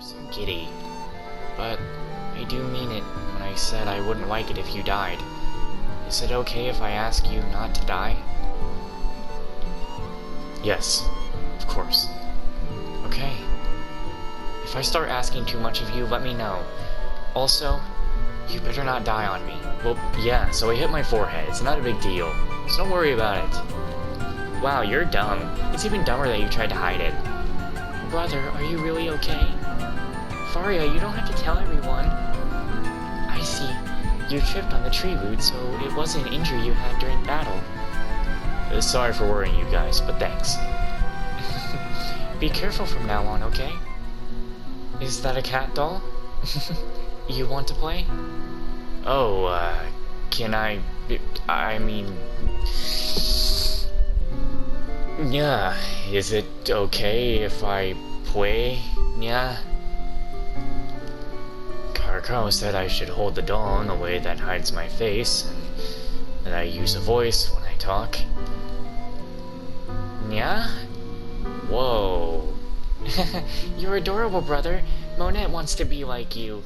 so giddy, but I do mean it when I said I wouldn't like it if you died. Is it okay if I ask you not to die? Yes, of course. Okay. If I start asking too much of you, let me know. Also, you better not die on me. Well, yeah, so I hit my forehead. It's not a big deal. So don't worry about it. Wow, you're dumb. It's even dumber that you tried to hide it. Brother, are you really okay? Faria, you don't have to tell everyone. I see. You tripped on the tree root, so it wasn't an injury you had during battle. Sorry for worrying you guys, but thanks. Be careful from now on, okay? Is that a cat doll? You want to play? Oh, can I mean... Yeah, is it okay if I play? Yeah? Karakao said I should hold the doll in a way that hides my face, and that I use a voice when I talk. Yeah? Whoa. You're adorable, brother. Monette wants to be like you.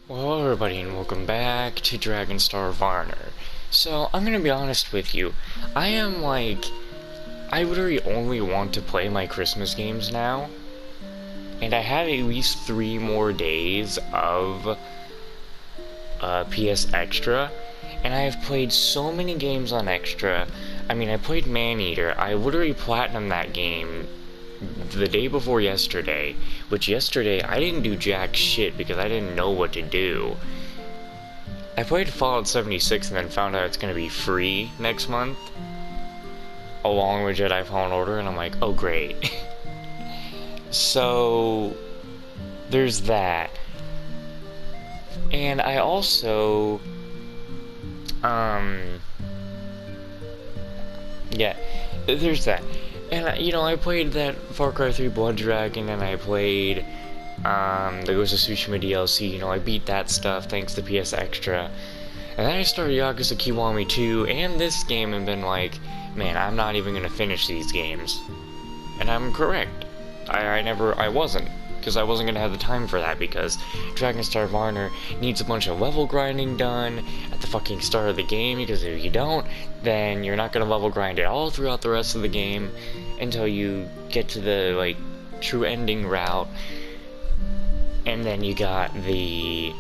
Hello everybody and welcome back to Dragonstar Varnir. So, I'm gonna be honest with you, I literally only want to play my Christmas games now, and I have at least 3 more days of PS Extra, and I have played so many games on Extra. I mean, I played Maneater. I literally platinumed that game the day before yesterday, which yesterday I didn't do jack shit because I didn't know what to do. I played Fallout 76 and then found out it's gonna be free next month, along with Jedi Fallen Order, and I'm like, oh great. So, there's that. And I also, yeah, there's that. And, you know, I played that Far Cry 3 Blood Dragon, and I played, the Ghost of Tsushima DLC, you know, I beat that stuff thanks to PS Extra. And then I started Yakuza Kiwami 2, and this game, and been like, man, I'm not even gonna finish these games. And I'm correct. I wasn't. Because I wasn't gonna have the time for that, because Dragonstar Varnir needs a bunch of level grinding done at the fucking start of the game, because if you don't, then you're not gonna level grind at all throughout the rest of the game until you get to the, like, true ending route. And then you got the...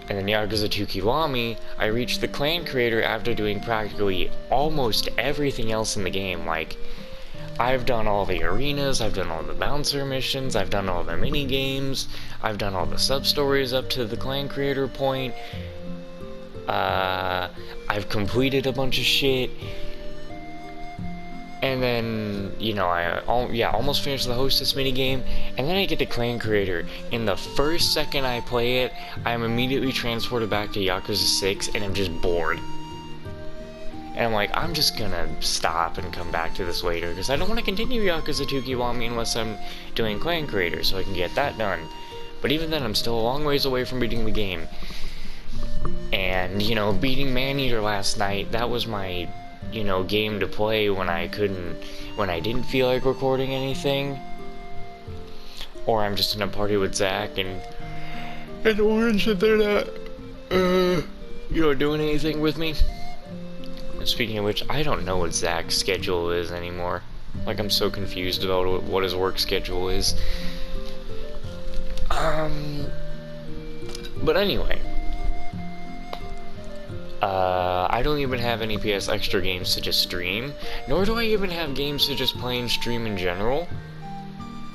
And then Yakuza 2 Kiwami, I reached the clan creator after doing practically almost everything else in the game, like... I've done all the arenas, I've done all the bouncer missions, I've done all the mini-games, I've done all the sub-stories up to the clan creator point, I've completed a bunch of shit, and then, you know, almost finished the hostess minigame, and then I get to clan creator, and the first second I play it, I'm immediately transported back to Yakuza 6, and I'm just bored. And I'm like, I'm just gonna stop and come back to this later, because I don't want to continue Yakuza 2 Kiwami unless I'm doing Clan Creator, so I can get that done. But even then, I'm still a long ways away from beating the game. And, you know, beating Maneater last night, that was my, you know, game to play when I didn't feel like recording anything. Or I'm just in a party with Zach, and Orange, and they're not, you know, doing anything with me. Speaking of which, I don't know what Zach's schedule is anymore. Like, I'm so confused about what his work schedule is. But anyway, I don't even have any PS Extra games to just stream, nor do I even have games to just play and stream in general.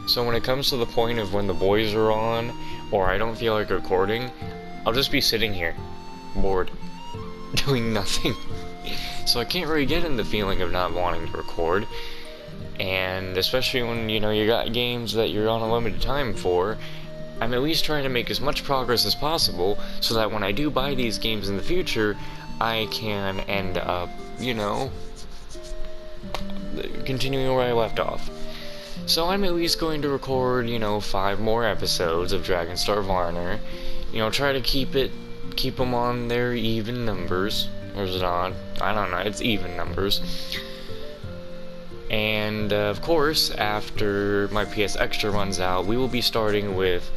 So when it comes to the point of when the boys are on, or I don't feel like recording, I'll just be sitting here, bored, doing nothing. So I can't really get in the feeling of not wanting to record. And especially when, you know, you got games that you're on a limited time for, I'm at least trying to make as much progress as possible so that when I do buy these games in the future, I can end up, you know, continuing where I left off. So I'm at least going to record, you know, 5 more episodes of Dragonstar Varnir. You know, try to keep them on their even numbers. Or is it odd? I don't know, it's even numbers. And, of course, after my PS Extra runs out, we will be starting with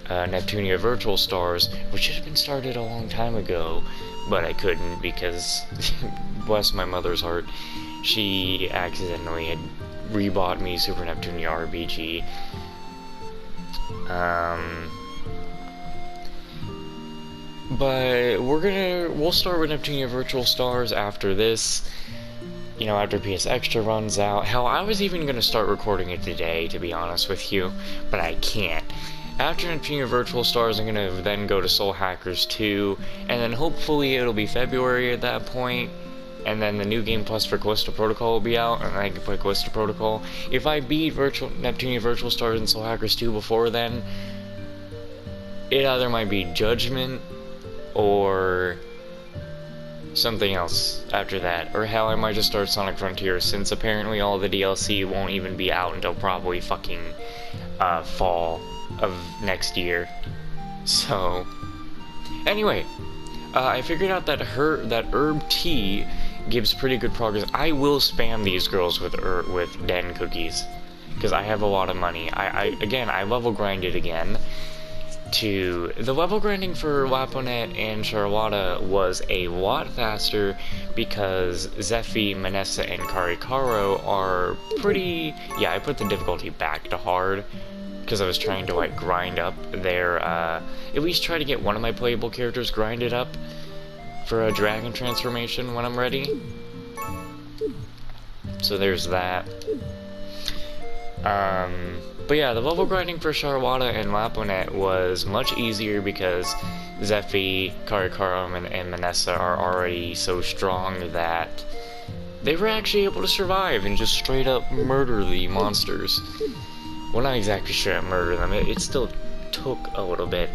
Neptunia Virtual Stars, which should have been started a long time ago, but I couldn't because, bless my mother's heart, she accidentally had rebought me Super Neptunia RPG. But we'll start with Neptunia Virtual Stars after this, you know, after PS Extra runs out. Hell, I was even gonna start recording it today, to be honest with you, but I can't. After Neptunia Virtual Stars, I'm gonna then go to Soul Hackers 2, and then hopefully it'll be February at that point, and then the new Game Plus for Callisto Protocol will be out, and I can play Callisto Protocol. If I beat Neptunia Virtual Stars and Soul Hackers 2 before then, it either might be Judgment, or something else after that. Or hell, I might just start Sonic Frontiers, since apparently all the DLC won't even be out until probably fucking fall of next year. So, anyway, I figured out that herb tea gives pretty good progress. I will spam these girls with Den cookies, because I have a lot of money. I level grinded again. The level grinding for Laponet and Charlotta was a lot faster because Zephy, Minessa, and Karikaro are pretty... Yeah, I put the difficulty back to hard because I was trying to, like, grind up their, at least try to get one of my playable characters grinded up for a dragon transformation when I'm ready. So there's that. But yeah, the level grinding for Charlotta and Laponet was much easier because Zephy, Karikaro, and Minessa are already so strong that they were actually able to survive and just straight up murder the monsters. Well, not exactly straight up murder them, it still took a little bit.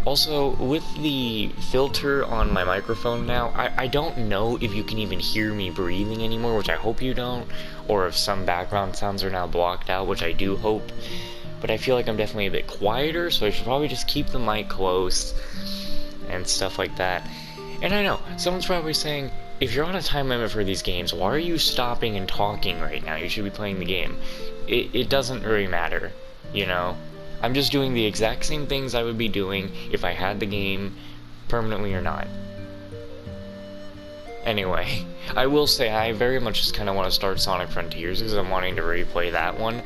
Also, with the filter on my microphone now, I don't know if you can even hear me breathing anymore, which I hope you don't, or if some background sounds are now blocked out, which I do hope, but I feel like I'm definitely a bit quieter, so I should probably just keep the mic close and stuff like that. And I know, someone's probably saying, if you're on a time limit for these games, why are you stopping and talking right now? You should be playing the game. It doesn't really matter, you know? I'm just doing the exact same things I would be doing if I had the game permanently or not. Anyway, I will say I very much just kind of want to start Sonic Frontiers because I'm wanting to replay that one.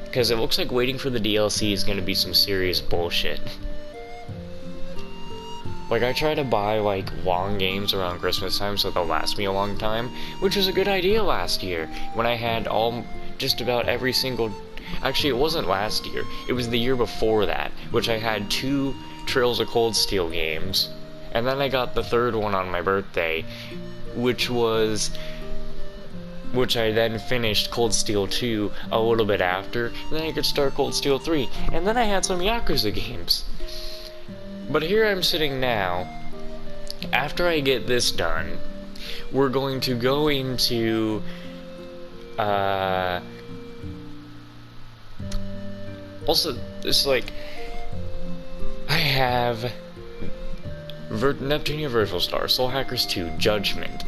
Because it looks like waiting for the DLC is going to be some serious bullshit. Like, I try to buy, like, long games around Christmas time so they'll last me a long time, which was a good idea last year, when I had just about every single... Actually, it wasn't last year. It was the year before that, which I had 2 Trails of Cold Steel games. And then I got the 3rd one on my birthday, which I then finished Cold Steel 2 a little bit after, and then I could start Cold Steel 3. And then I had some Yakuza games. But here I'm sitting now. After I get this done, we're going to go into... Also, it's like, I have Neptunia Virtual Star, Soul Hackers 2, Judgment,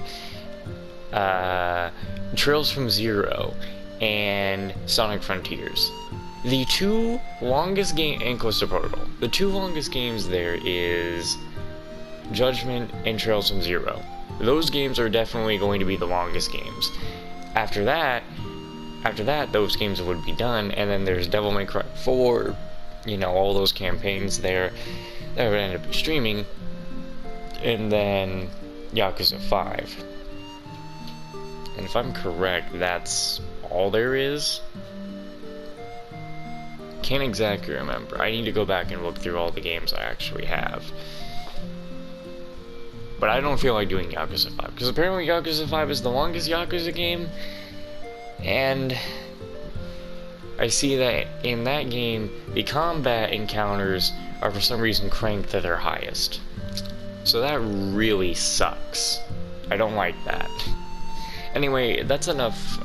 Trails from Zero, and Sonic Frontiers. The 2 longest games, and Callisto Protocol. The 2 longest games there is Judgment and Trails from Zero. Those games are definitely going to be the longest games. After that, those games would be done, and then there's Devil May Cry 4, you know, all those campaigns there that would end up streaming, and then Yakuza 5. And if I'm correct, that's all there is? Can't exactly remember. I need to go back and look through all the games I actually have. But I don't feel like doing Yakuza 5, because apparently Yakuza 5 is the longest Yakuza game, and I see that in that game, the combat encounters are for some reason cranked to their highest. So that really sucks. I don't like that. Anyway, that's enough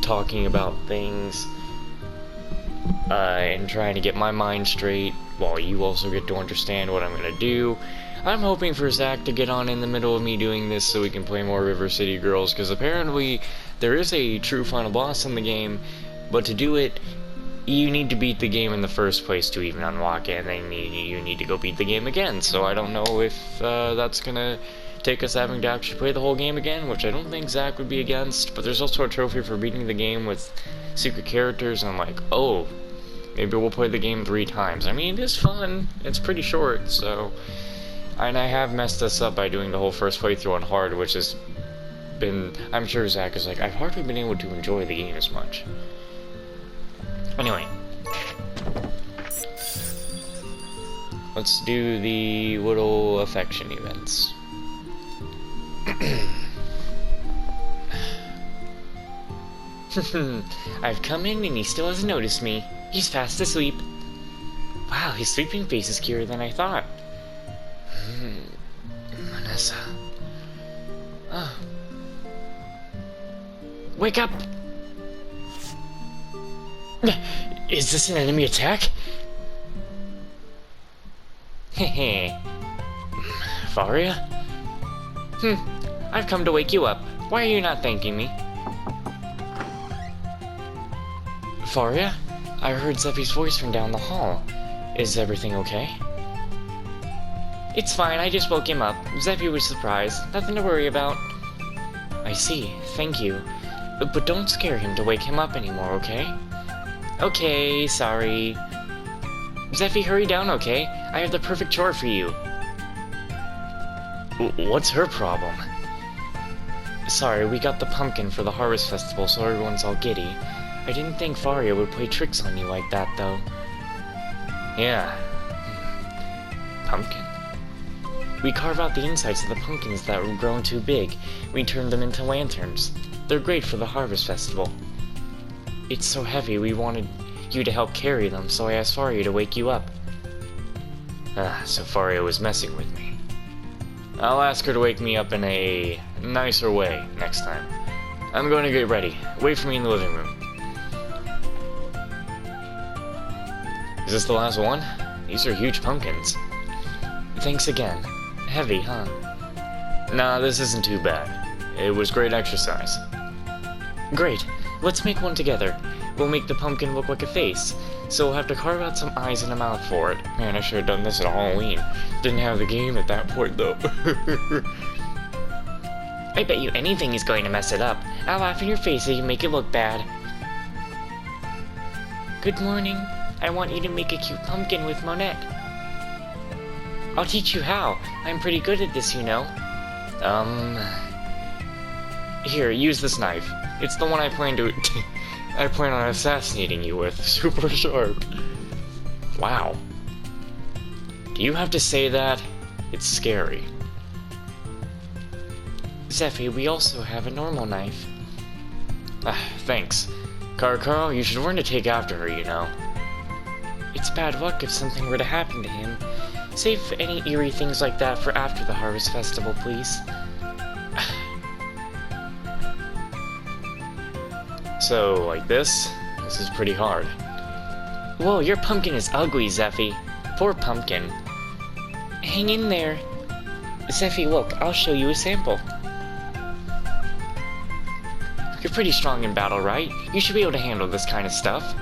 talking about things and trying to get my mind straight while you also get to understand what I'm gonna do. I'm hoping for Zach to get on in the middle of me doing this so we can play more River City Girls, because apparently there is a true final boss in the game, but to do it, you need to beat the game in the first place to even unlock it, and then you need to go beat the game again. So I don't know if that's gonna take us having to actually play the whole game again, which I don't think Zach would be against, but there's also a trophy for beating the game with secret characters, and I'm like, oh, maybe we'll play the game 3 times. I mean, it is fun, it's pretty short, so... And I have messed this up by doing the whole first playthrough on hard, which has been... I'm sure Zach is like, I've hardly been able to enjoy the game as much. Anyway. Let's do the little affection events. I've come in and he still hasn't noticed me. He's fast asleep. Wow, his sleeping face is scarier than I thought. Minessa. Oh. Wake up! Is this an enemy attack? Hehe. Faria? I've come to wake you up. Why are you not thanking me? Faria? I heard Zeffy's voice from down the hall. Is everything okay? It's fine, I just woke him up. Zeffy was surprised. Nothing to worry about. I see, thank you. But don't scare him to wake him up anymore, okay? Okay, sorry. Zeffy, hurry down, okay? I have the perfect chore for you. What's her problem? Sorry, we got the pumpkin for the Harvest Festival, so everyone's all giddy. I didn't think Faria would play tricks on you like that, though. Yeah. Pumpkin? We carve out the insides of the pumpkins that were grown too big. We turn them into lanterns. They're great for the Harvest Festival. It's so heavy, we wanted you to help carry them, so I asked Faria to wake you up. So Faria was messing with me. I'll ask her to wake me up in a nicer way next time. I'm going to get ready. Wait for me in the living room. Is this the last one? These are huge pumpkins. Thanks again. Heavy, huh? Nah, this isn't too bad. It was great exercise. Great. Let's make one together. We'll make the pumpkin look like a face. So we'll have to carve out some eyes and a mouth for it. Man, I should have done this at Halloween. Didn't have the game at that point, though. I bet you anything is going to mess it up. I'll laugh in your face if you make it look bad. Good morning. I want you to make a cute pumpkin with Monette. I'll teach you how. I'm pretty good at this, you know. Here, use this knife. It's the one I plan on assassinating you with. Super sharp. Wow. Do you have to say that? It's scary. Zeffy, we also have a normal knife. Thanks. Carl, you should learn to take after her, you know. It's bad luck if something were to happen to him. Save any eerie things like that for after the Harvest Festival, please. So, like this? This is pretty hard. Whoa, your pumpkin is ugly, Zeffy. Poor pumpkin. Hang in there. Zeffy, look, I'll show you a sample. You're pretty strong in battle, right? You should be able to handle this kind of stuff.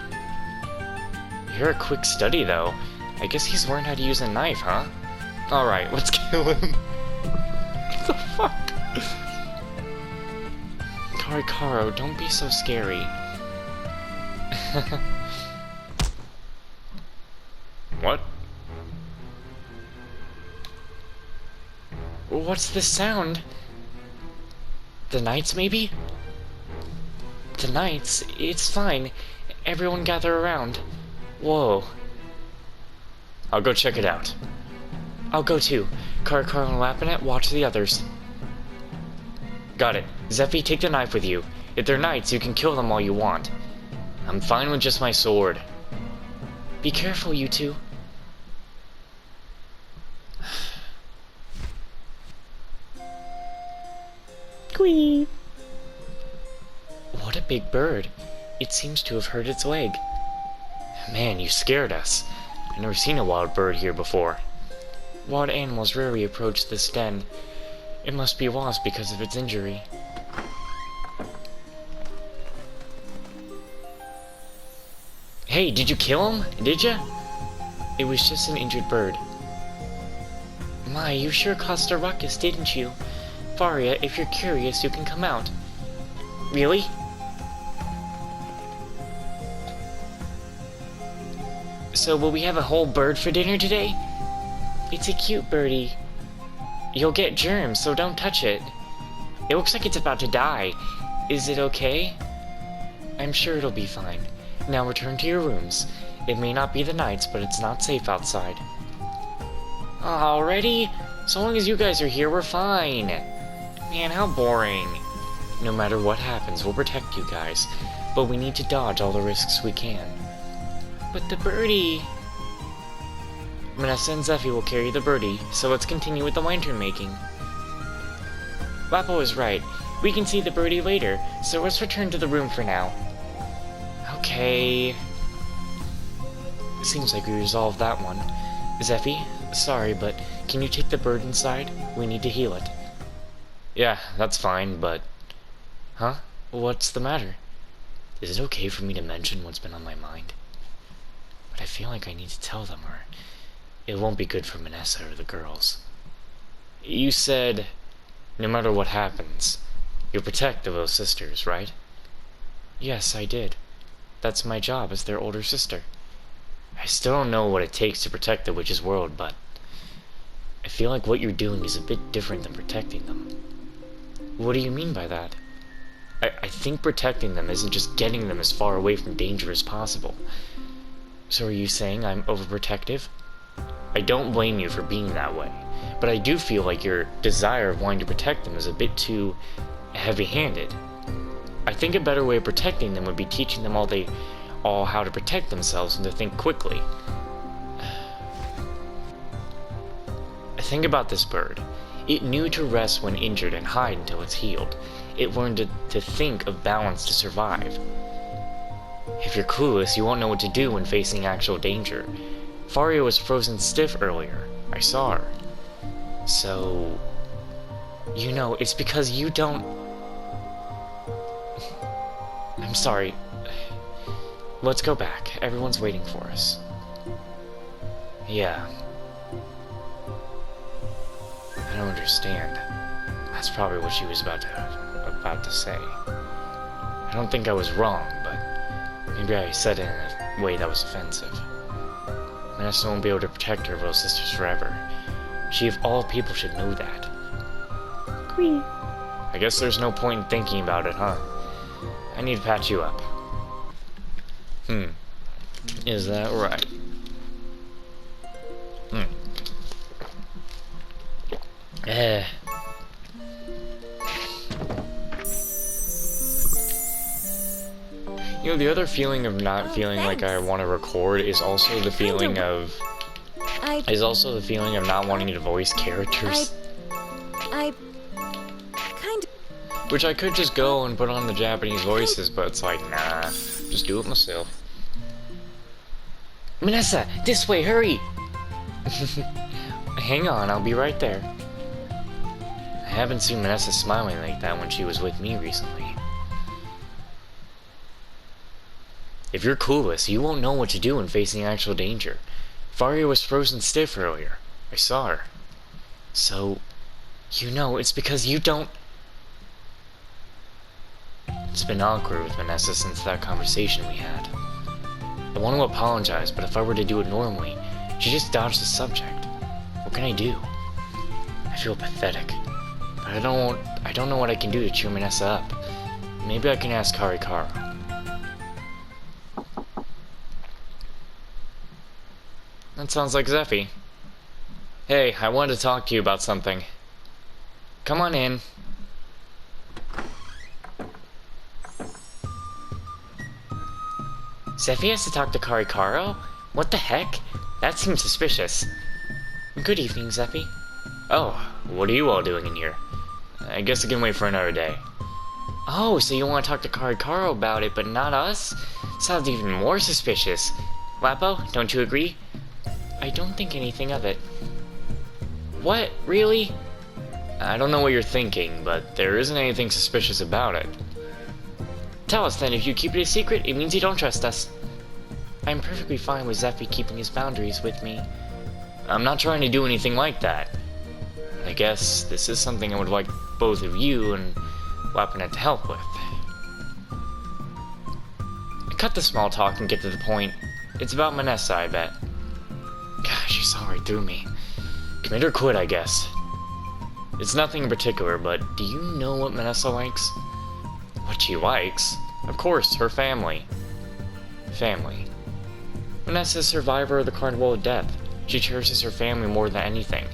You're a quick study, though. I guess he's learned how to use a knife, huh? Alright, let's kill him. What the fuck? Caro, don't be so scary. What? What's this sound? The Knights, maybe? The Knights? It's fine. Everyone gather around. Whoa. I'll go check it out. I'll go too. Carl and Lapinet, watch the others. Got it. Zeffy, take the knife with you. If they're Knights, you can kill them all you want. I'm fine with just my sword. Be careful, you two. Quee. What a big bird. It seems to have hurt its leg. Man, you scared us. I've never seen a wild bird here before. Wild animals rarely approach this den. It must be lost because of its injury. Hey, did you kill him? Did ya? It was just an injured bird. My, you sure caused a ruckus, didn't you? Faria, if you're curious, you can come out. Really? So will we have a whole bird for dinner today? It's a cute birdie. You'll get germs, so don't touch it. It looks like it's about to die. Is it okay? I'm sure it'll be fine. Now return to your rooms. It may not be the Knights, but it's not safe outside. Already? So long as you guys are here, we're fine. Man, how boring. No matter what happens, we'll protect you guys. But we need to dodge all the risks we can. But the birdie... Minessa and Zeffy will carry the birdie, so let's continue with the lantern making. Lapo is right. We can see the birdie later, so let's return to the room for now. Okay... Seems like we resolved that one. Zeffy, sorry, but can you take the bird inside? We need to heal it. Yeah, that's fine, but... Huh? What's the matter? Is it okay for me to mention what's been on my mind? But I feel like I need to tell them, or it won't be good for Minessa or the girls. You said, no matter what happens, you'll protect the little sisters, right? Yes, I did. That's my job as their older sister. I still don't know what it takes to protect the witch's world, but I feel like what you're doing is a bit different than protecting them. What do you mean by that? I think protecting them isn't just getting them as far away from danger as possible. So are you saying I'm overprotective? I don't blame you for being that way, but I do feel like your desire of wanting to protect them is a bit too heavy-handed. I think a better way of protecting them would be teaching them all how to protect themselves and to think quickly. Think about this bird. It knew to rest when injured and hide until it's healed. It learned to think of balance to survive. If you're clueless, you won't know what to do when facing actual danger. Faria was frozen stiff earlier. I saw her. So... You know, it's because you don't... I'm sorry. Let's go back. Everyone's waiting for us. Yeah. I don't understand. That's probably what she was about to say. I don't think I was wrong, but maybe I said it in a way that was offensive. Minessa won't be able to protect her little sisters forever. She of all people should know that. Queen. I guess there's no point in thinking about it, huh? I need to patch you up. Is that right? You know, the other feeling of not feeling like I want to record is also the feeling of... not wanting to voice characters. Which I could just go and put on the Japanese voices, but it's like, nah, just do it myself. Minessa, this way, hurry! Hang on, I'll be right there. I haven't seen Minessa smiling like that when she was with me recently. If you're clueless, you won't know what to do when facing actual danger. Faria was frozen stiff earlier. I saw her. So, you know, it's because you don't... It's been awkward with Minessa since that conversation we had. I want to apologize, but if I were to do it normally, She just dodged the subject. What can I do? I feel pathetic. But I don't know what I can do to cheer Minessa up. Maybe I can ask Karikaro. That sounds like Zeffy. Hey, I wanted to talk to you about something. Come on in. Zeffy has to talk to Karikaro? What the heck? That seems suspicious. Good evening, Zeffy. Oh, what are you all doing in here? I guess I can wait for another day. Oh, so you want to talk to Karikaro about it, but not us? Sounds even more suspicious. Lapo, don't you agree? I don't think anything of it. What? Really? I don't know what you're thinking, but there isn't anything suspicious about it. Tell us then, if you keep it a secret, it means you don't trust us. I'm perfectly fine with Zeffy keeping his boundaries with me. I'm not trying to do anything like that. I guess this is something I would like both of you and Lapinet to help with. Cut the small talk and get to the point. It's about Minessa, I bet. Gosh, she saw right through me. Commit or quit, I guess. It's nothing in particular, but do you know what Minessa likes? What she likes? Of course, her family. Family. Minessa is a survivor of the Carnival of Death. She cherishes her family more than anything,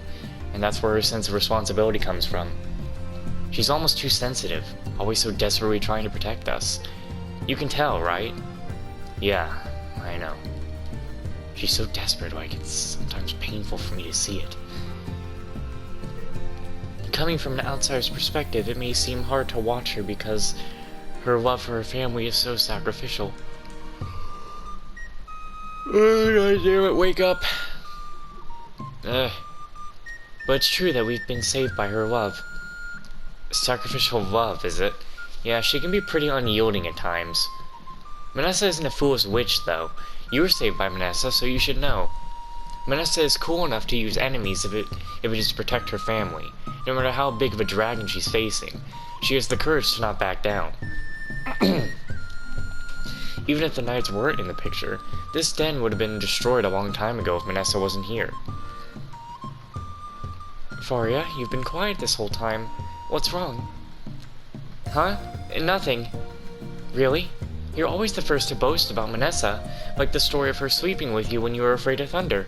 and that's where her sense of responsibility comes from. She's almost too sensitive, always so desperately trying to protect us. You can tell, right? Yeah, I know. She's so desperate, like it's sometimes painful for me to see it. Coming from an outsider's perspective, it may seem hard to watch her because her love for her family is so sacrificial. Oh, God damn it, wake up. But it's true that we've been saved by her love. Sacrificial love, is it? Yeah, she can be pretty unyielding at times. Minessa isn't a foolish witch, though. You were saved by Minessa, so you should know. Minessa is cool enough to use enemies if it is to protect her family. No matter how big of a dragon she's facing, she has the courage to not back down. Even if the knights weren't in the picture, this den would have been destroyed a long time ago if Minessa wasn't here. Faria, you've been quiet this whole time. What's wrong? Huh? Nothing. Really? You're always the first to boast about Minessa, like the story of her sleeping with you when you were afraid of thunder.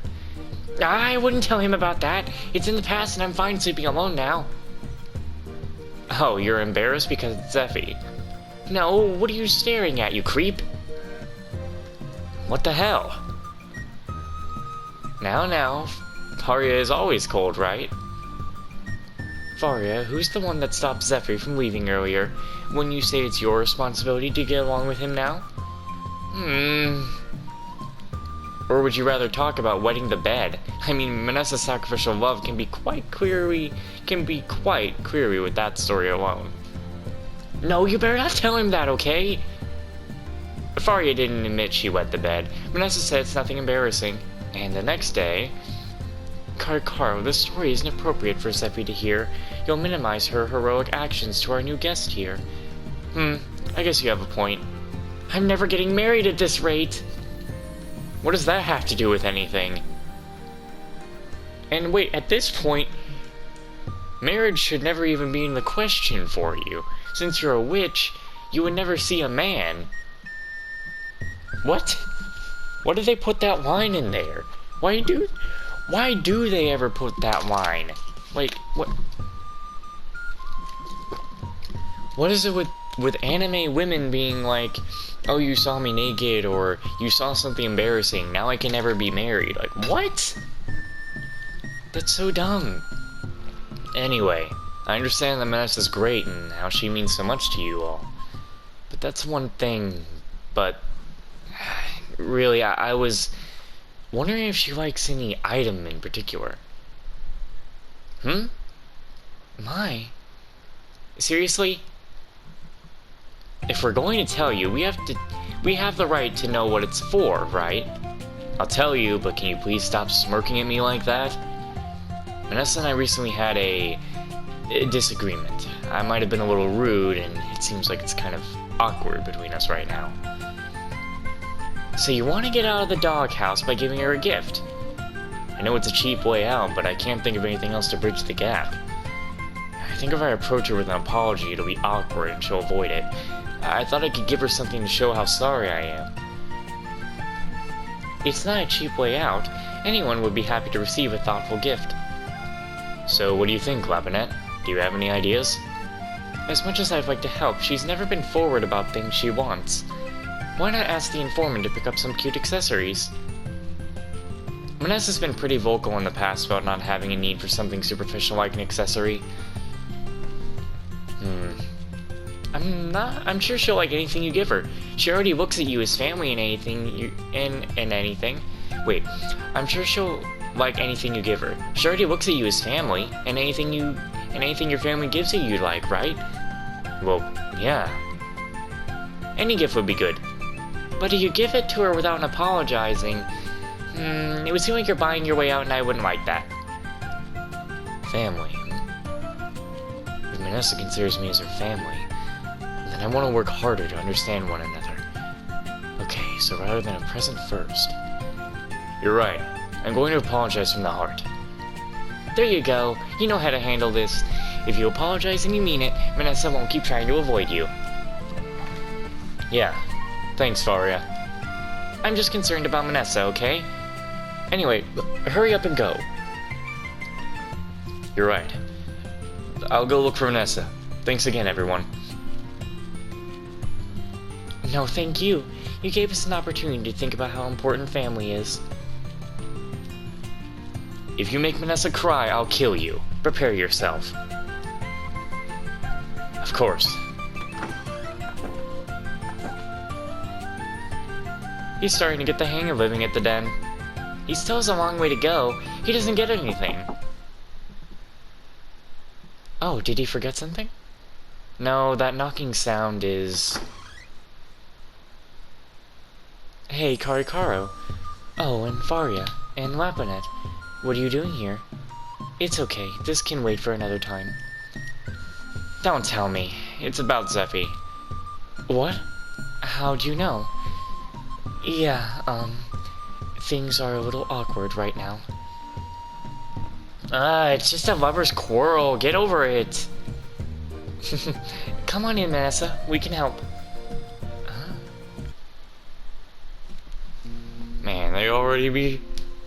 I wouldn't tell him about that. It's in the past and I'm fine sleeping alone now. Oh, you're embarrassed because it's Zeffy. No, what are you staring at, you creep? What the hell? Now, Faria is always cold, right? Faria, who's the one that stopped Zeffy from leaving earlier? When you say it's your responsibility to get along with him now? Or would you rather talk about wetting the bed? I mean, Minessa's sacrificial love can be quite clearly with that story alone. No, you better not tell him that, okay? Faria didn't admit she wet the bed. Minessa said it's nothing embarrassing. And the next day... Karikaro, this story isn't appropriate for Zeffy to hear. You'll minimize her heroic actions to our new guest here. I guess you have a point. I'm never getting married at this rate! What does that have to do with anything? And wait, at this point, marriage should never even be in the question for you. Since you're a witch, you would never see a man. What? Why did they put that line in there? Why do they ever put that line? Like, what? What is it with anime women being like, oh, you saw me naked, or you saw something embarrassing, now I can never be married? Like, what? That's so dumb. Anyway, I understand that Minessa's great and how she means so much to you all. But that's one thing, but... Really, I was wondering if she likes any item in particular. My? Seriously? If we're going to tell you, we have the right to know what it's for, right? I'll tell you, but can you please stop smirking at me like that? Minessa and I recently had a disagreement. I might have been a little rude, and it seems like it's kind of awkward between us right now. So you want to get out of the doghouse by giving her a gift? I know it's a cheap way out, but I can't think of anything else to bridge the gap. I think if I approach her with an apology, it'll be awkward and she'll avoid it. I thought I could give her something to show how sorry I am. It's not a cheap way out. Anyone would be happy to receive a thoughtful gift. So what do you think, Lapinette? Do you have any ideas? As much as I'd like to help, she's never been forward about things she wants. Why not ask the informant to pick up some cute accessories? Minessa's been pretty vocal in the past about not having a need for something superficial like an accessory. I'm sure she'll like anything you give her. She already looks at you as family and anything Wait, I'm sure she'll like anything you give her. She already looks at you as family, and anything your family gives you like, right? Well, yeah. Any gift would be good. But if you give it to her without apologizing, it would seem like you're buying your way out, and I wouldn't like that. Family. If Minessa considers me as her family, then I want to work harder to understand one another. Okay, so rather than a present first. You're right. I'm going to apologize from the heart. There you go. You know how to handle this. If you apologize and you mean it, Minessa won't keep trying to avoid you. Yeah. Thanks, Faria. I'm just concerned about Minessa, okay? Anyway, hurry up and go. You're right. I'll go look for Minessa. Thanks again, everyone. No, thank you. You gave us an opportunity to think about how important family is. If you make Minessa cry, I'll kill you. Prepare yourself. Of course. He's starting to get the hang of living at the den. He still has a long way to go. He doesn't get anything. Oh, did he forget something? No, that knocking sound is... Hey, Karikaro. Oh, and Faria. And Lapinette. What are you doing here? It's okay. This can wait for another time. Don't tell me. It's about Zeffy. What? How'd you know? Yeah, things are a little awkward right now. It's just a lover's quarrel. Get over it. Come on in, Minessa. We can help. Man,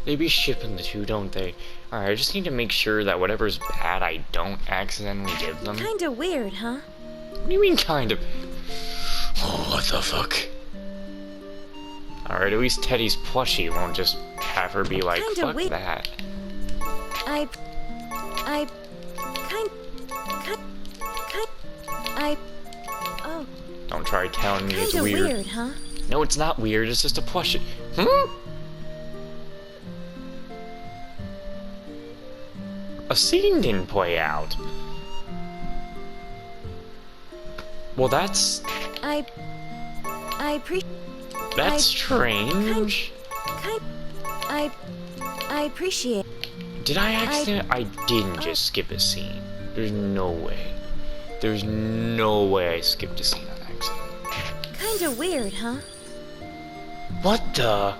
they be shipping the two, don't they? Alright, I just need to make sure that whatever's bad I don't accidentally give them. Kinda weird, huh? What do you mean, kind of? Oh, what the fuck? Alright, at least Teddy's plushie won't just have her be like, fuck that. Oh. Don't try telling me it's weird. Weird, huh? No, it's not weird, it's just a plushie. A scene didn't play out. Well, that's... That's strange. I appreciate... Did I accident? I didn't just skip a scene. There's no way. There's no way I skipped a scene on accident. Kinda weird, huh? What the?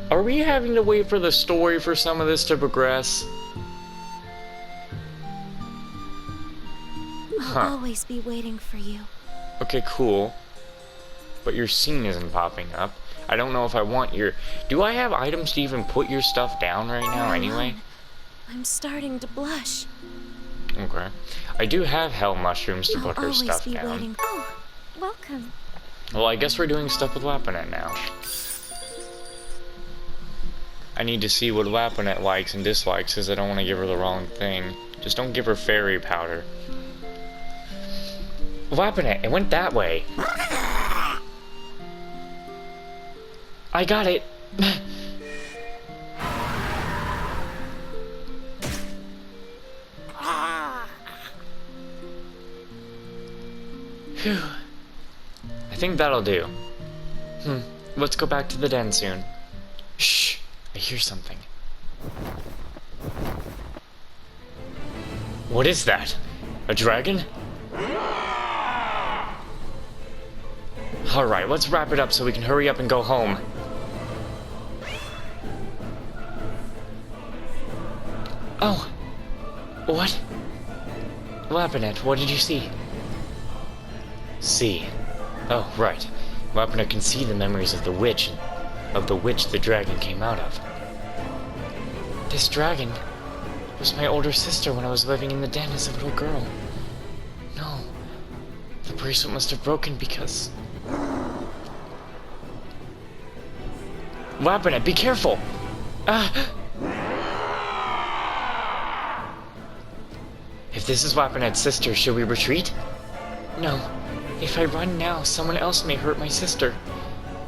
Are we having to wait for the story for some of this to progress? I'll always be waiting for you. Okay, cool. But your scene isn't popping up. I don't know if I want your... Do I have items to even put your stuff down right now anyway? I'm starting to blush. Okay. I do have hell mushrooms to put her stuff down. Waiting. Oh, welcome. Well, I guess we're doing stuff with Lapinette now. I need to see what Lapinette likes and dislikes because I don't want to give her the wrong thing. Just don't give her fairy powder. Lapinette, it went that way. I got it. Phew. I think that'll do. Let's go back to the den soon. Shh. I hear something. What is that? A dragon? Alright, let's wrap it up so we can hurry up and go home. Oh! What? Wapanet, what did you see? See. Oh, right. Wapanet can see the memories of the witch the dragon came out of. This dragon was my older sister when I was living in the den as a little girl. No. The bracelet must have broken because... Wapanet, be careful! If this is Wapanet's sister, should we retreat? No. If I run now, someone else may hurt my sister.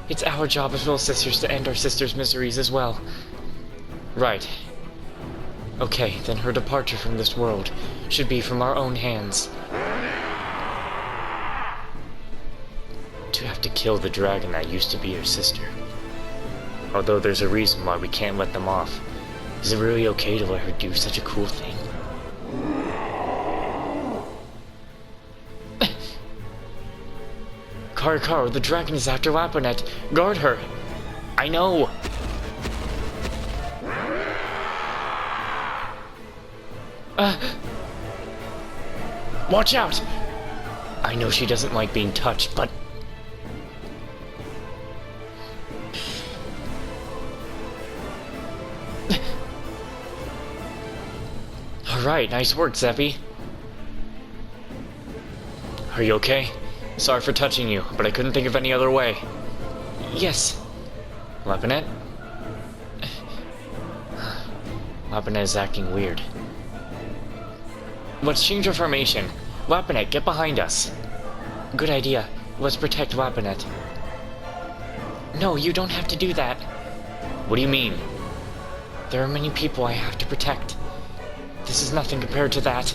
It's our job as little sisters to end our sister's miseries as well. Right. Okay, then her departure from this world should be from our own hands. To have to kill the dragon that used to be her sister. Although there's a reason why we can't let them off. Is it really okay to let her do such a cool thing? Karikaro, the dragon is after Wapanet. Guard her. I know. Watch out! I know she doesn't like being touched, but... Alright, nice work, Zeppi. Are you okay? Sorry for touching you, but I couldn't think of any other way. Yes. Wapanet? Wapanet is acting weird. Let's change our formation. Wapanet, get behind us. Good idea. Let's protect Wapanet. No, you don't have to do that. What do you mean? There are many people I have to protect. This is nothing compared to that.